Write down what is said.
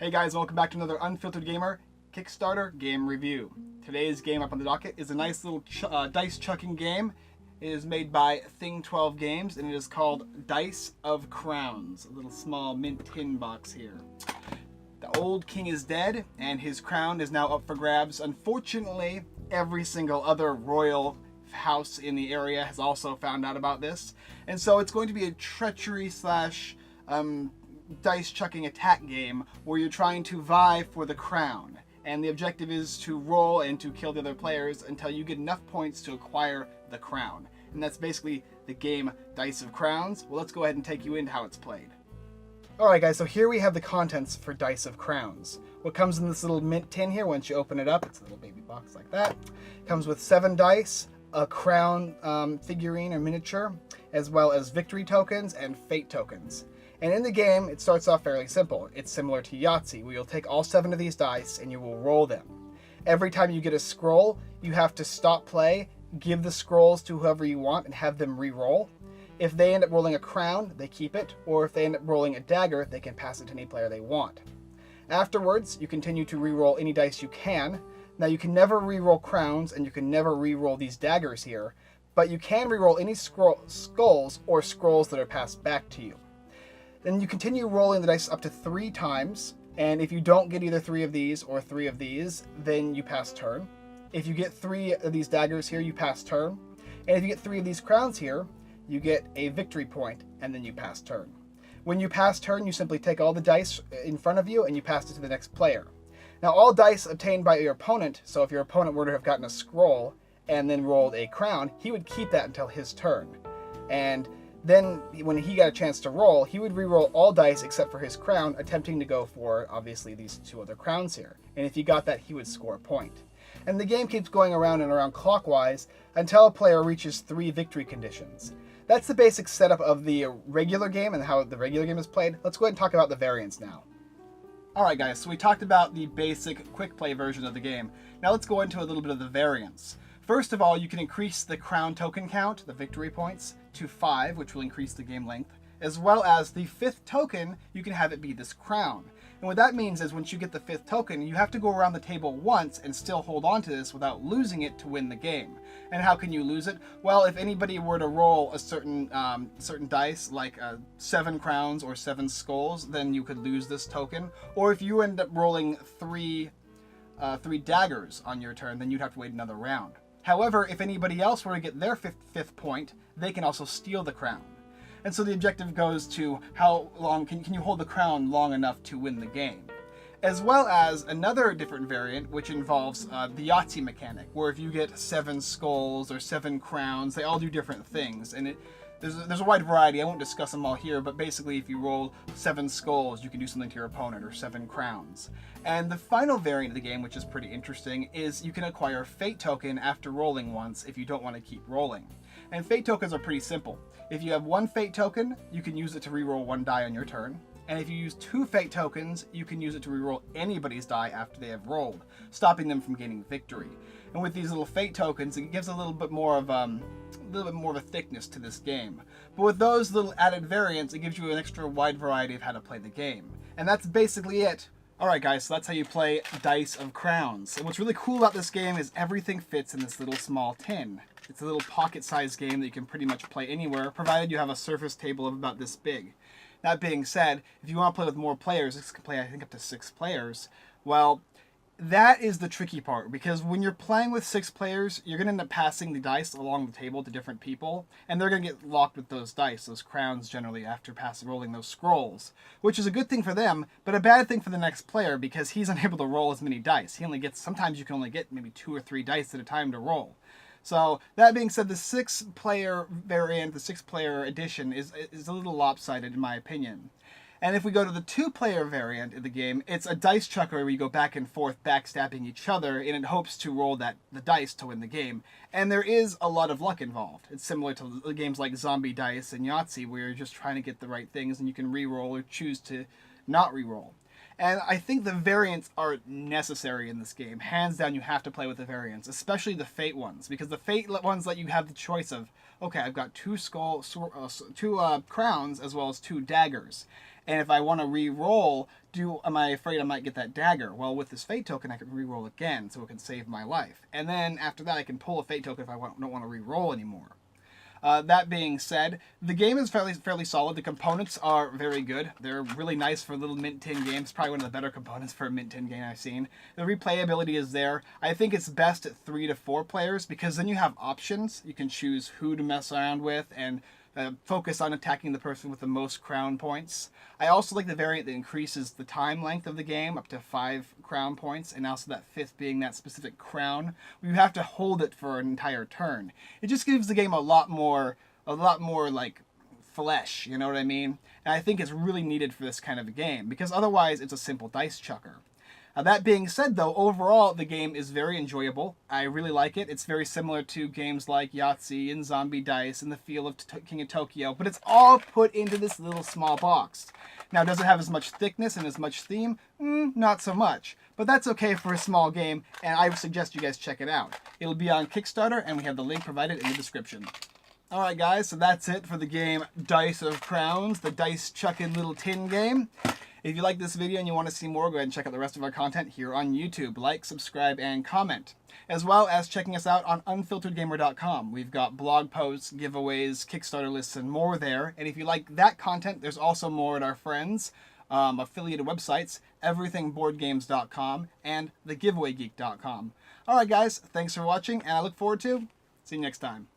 Hey guys, welcome back to another Unfiltered Gamer Kickstarter game review. Today's game up on the docket is a nice little dice chucking game. It is made by Thing 12 Games and it is called Dice of Crowns. A little small mint tin box here. The old king is dead and his crown is now up for grabs. Unfortunately, every single other royal house in the area has also found out about this. And so it's going to be a treachery slash dice chucking attack game where you're trying to vie for the crown, and the objective is to roll and to kill the other players until you get enough points to acquire the crown. And that's basically the game Dice of Crowns. Well, let's go ahead and take you into how it's played. Alright guys, so here we have the contents for Dice of Crowns. What comes in this little mint tin here, once you open it up, it's a little baby box like that. It comes with 7 dice, a crown figurine or miniature, as well as victory tokens and fate tokens. And in the game, it starts off fairly simple. It's similar to Yahtzee, where you'll take all 7 of these dice and you will roll them. Every time you get a scroll, you have to stop play, give the scrolls to whoever you want, and have them re-roll. If they end up rolling a crown, they keep it, or if they end up rolling a dagger, they can pass it to any player they want. Afterwards, you continue to re-roll any dice you can. Now, you can never re-roll crowns, and you can never re-roll these daggers here, but you can re-roll any skulls or scrolls that are passed back to you. Then you continue rolling the dice up to 3 times, and if you don't get either 3 of these or 3 of these, then you pass turn. If you get 3 of these daggers here, you pass turn. And if you get 3 of these crowns here, you get a victory point, and then you pass turn. When you pass turn, you simply take all the dice in front of you and you pass it to the next player. Now, all dice obtained by your opponent, so if your opponent were to have gotten a scroll and then rolled a crown, he would keep that until his turn. And then, when he got a chance to roll, he would re-roll all dice except for his crown, attempting to go for, obviously, these 2 other crowns here. And if he got that, he would score a point. And the game keeps going around and around clockwise until a player reaches 3 victory conditions. That's the basic setup of the regular game and how the regular game is played. Let's go ahead and talk about the variance now. Alright guys, so we talked about the basic quick play version of the game. Now let's go into a little bit of the variance. First of all, you can increase the crown token count, the victory points, to 5, which will increase the game length, as well as the 5th token, you can have it be this crown. And what that means is once you get the 5th token, you have to go around the table once and still hold on to this without losing it to win the game. And how can you lose it? Well, if anybody were to roll a certain dice, like 7 crowns or 7 skulls, then you could lose this token. Or if you end up rolling 3 daggers on your turn, then you'd have to wait another round. However, if anybody else were to get their fifth point, they can also steal the crown. And so the objective goes to how long can you hold the crown long enough to win the game. As well as another different variant, which involves the Yahtzee mechanic, where if you get 7 skulls or 7 crowns, they all do different things. And there's a wide variety. I won't discuss them all here, but basically if you roll 7 skulls, you can do something to your opponent, or 7 crowns. And the final variant of the game, which is pretty interesting, is you can acquire a fate token after rolling once if you don't want to keep rolling. And fate tokens are pretty simple. If you have 1 fate token, you can use it to reroll 1 die on your turn. And if you use 2 fate tokens, you can use it to reroll anybody's die after they have rolled, stopping them from gaining victory. And with these little fate tokens, it gives a little bit more of a thickness to this game. But with those little added variants, it gives you an extra wide variety of how to play the game. And that's basically it. Alright guys, so that's how you play Dice of Crowns. And what's really cool about this game is everything fits in this little small tin. It's a little pocket-sized game that you can pretty much play anywhere, provided you have a surface table of about this big. That being said, if you want to play with more players, this can play I think up to 6 players, well, that is the tricky part, because when you're playing with 6 players, you're going to end up passing the dice along the table to different people, and they're going to get locked with those dice, those crowns generally, after rolling those scrolls, which is a good thing for them, but a bad thing for the next player, because he's unable to roll as many dice. Sometimes you can only get maybe 2 or 3 dice at a time to roll. So, that being said, the 6-player variant, the 6-player edition, is a little lopsided in my opinion. And if we go to the 2-player variant of the game, it's a dice chucker where you go back and forth backstabbing each other in it hopes to roll the dice to win the game. And there is a lot of luck involved. It's similar to games like Zombie Dice and Yahtzee, where you're just trying to get the right things and you can re-roll or choose to not re-roll. And I think the variants are necessary in this game. Hands down, you have to play with the variants, especially the fate ones, because the fate ones let you have the choice of, okay, I've got 2 crowns as well as 2 daggers. And if I want to re-roll, am I afraid I might get that dagger? Well, with this fate token, I can re-roll again, so it can save my life. And then after that, I can pull a fate token if I don't want to re-roll anymore. That being said, the game is fairly solid. The components are very good. They're really nice for little Mint 10 games. Probably one of the better components for a Mint 10 game I've seen. The replayability is there. I think it's best at 3 to 4 players because then you have options. You can choose who to mess around with and focus on attacking the person with the most crown points. I also like the variant that increases the time length of the game up to 5 crown points, and also that 5th being that specific crown. You have to hold it for an entire turn. It just gives the game a lot more like flesh, you know what I mean? And I think it's really needed for this kind of a game, because otherwise it's a simple dice chucker. That being said, though, overall, the game is very enjoyable. I really like it. It's very similar to games like Yahtzee and Zombie Dice and the feel of King of Tokyo, but it's all put into this little small box. Now, does it have as much thickness and as much theme? Not so much. But that's okay for a small game, and I suggest you guys check it out. It'll be on Kickstarter, and we have the link provided in the description. Alright guys, so that's it for the game Dice of Crowns, the dice chucking little tin game. If you like this video and you want to see more, go ahead and check out the rest of our content here on YouTube. Like, subscribe, and comment. As well as checking us out on unfilteredgamer.com. We've got blog posts, giveaways, Kickstarter lists, and more there. And if you like that content, there's also more at our friends' affiliated websites, everythingboardgames.com and thegiveawaygeek.com. Alright guys, thanks for watching, and I look forward to seeing you next time.